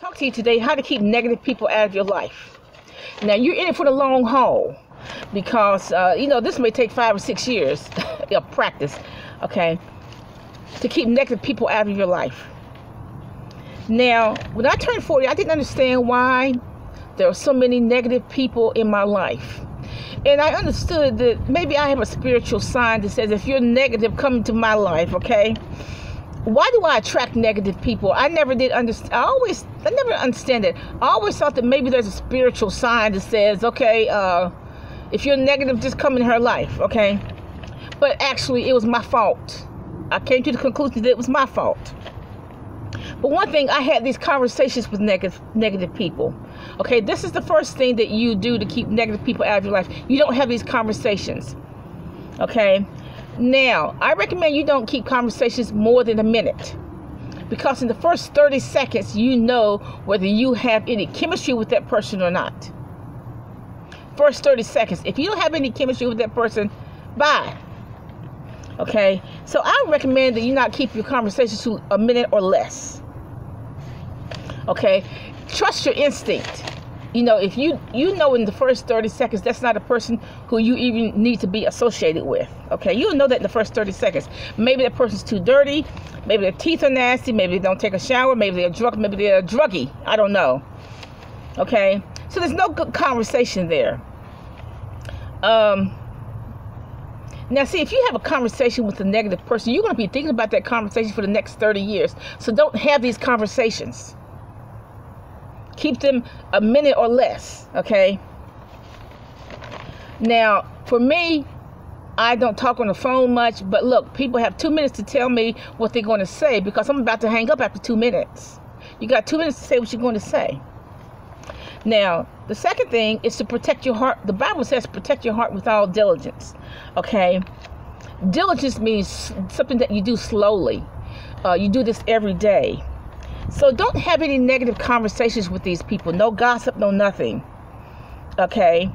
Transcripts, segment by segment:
Talk to you today how to keep negative people out of your life. Now you're in it for the long haul because this may take 5 or 6 years of practice, okay, to keep negative people out of your life. Now, when I turned 40, I didn't understand why there were so many negative people in my life. And I understood that maybe I have a spiritual sign that says if you're negative, come into my life, okay? Why do I attract negative people? I never did understand. I never understand it. I always thought that maybe there's a spiritual sign that says, okay, if you're negative, just come in her life, okay? But actually, it was my fault. I came to the conclusion that it was my fault. But one thing, I had these conversations with negative people. Okay, this is the first thing that you do to keep negative people out of your life. You don't have these conversations. Okay? Now, I recommend you don't keep conversations more than a minute. Because in the first 30 seconds, you know whether you have any chemistry with that person or not. First 30 seconds. If you don't have any chemistry with that person, bye. Okay? So I recommend that you not keep your conversations to a minute or less. Okay? Trust your instinct. If you know in the first 30 seconds, that's not a person who you even need to be associated with. Okay? You'll know that in the first 30 seconds. Maybe that person's too dirty. Maybe their teeth are nasty. Maybe they don't take a shower. Maybe they're drunk. Maybe they're a druggie. I don't know. Okay? So there's no good conversation there. Now, see, if you have a conversation with a negative person, you're going to be thinking about that conversation for the next 30 years. So don't have these conversations. Keep them a minute or less, okay? Now, for me, I don't talk on the phone much, but look, people have 2 minutes to tell me what they're going to say because I'm about to hang up after 2 minutes. You got 2 minutes to say what you're going to say. Now, the second thing is to protect your heart. The Bible says protect your heart with all diligence, okay? Diligence means something that you do slowly. You do this every day. So don't have any negative conversations with these people. No gossip, no nothing. Okay?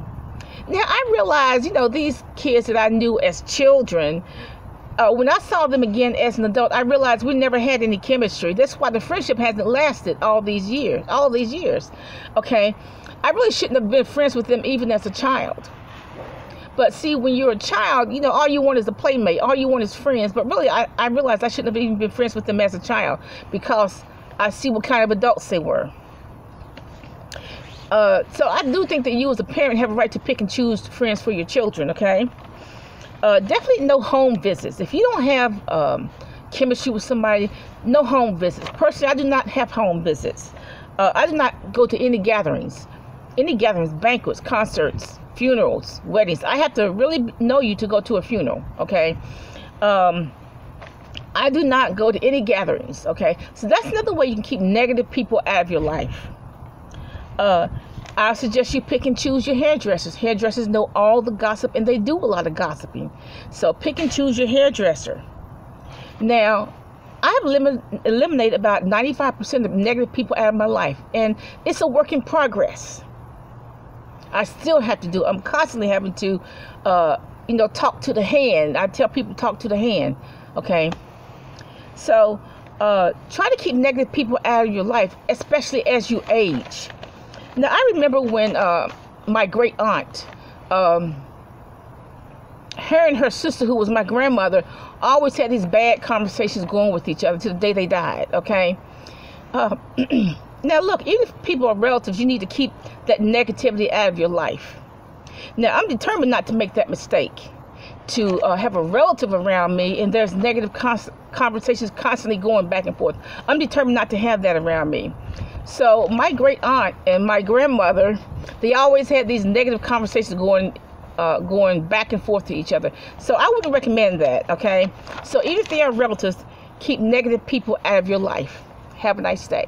Now, I realize, these kids that I knew as children, when I saw them again as an adult, I realized we never had any chemistry. That's why the friendship hasn't lasted all these years. Okay? I really shouldn't have been friends with them even as a child. But see, when you're a child, all you want is a playmate. All you want is friends. But really, I realized I shouldn't have even been friends with them as a child because I see what kind of adults they were. So I do think that you as a parent have a right to pick and choose friends for your children, okay? Definitely no home visits. If you don't have chemistry with somebody, no home visits. Personally, I do not have home visits. I do not go to any gatherings. Banquets, concerts, funerals, weddings. I have to really know you to go to a funeral, okay? I do not go to any gatherings, okay? So that's another way you can keep negative people out of your life. I suggest you pick and choose your hairdressers. Hairdressers know all the gossip, and they do a lot of gossiping. So pick and choose your hairdresser. Now, I have eliminated about 95% of negative people out of my life, and it's a work in progress. I still have to do it. I'm constantly having to, talk to the hand. I tell people talk to the hand, okay? So try to keep negative people out of your life, especially as you age. Now, I remember when my great aunt, her and her sister, who was my grandmother, always had these bad conversations going with each other to the day they died, okay? Now, look, even if people are relatives, you need to keep that negativity out of your life. Now, I'm determined not to make that mistake, to have a relative around me and there's negative conversations constantly going back and forth. I'm determined not to have that around me. So my great aunt and my grandmother, they always had these negative conversations going back and forth to each other. So I wouldn't recommend that, okay? So even if they are relatives, keep negative people out of your life. Have a nice day.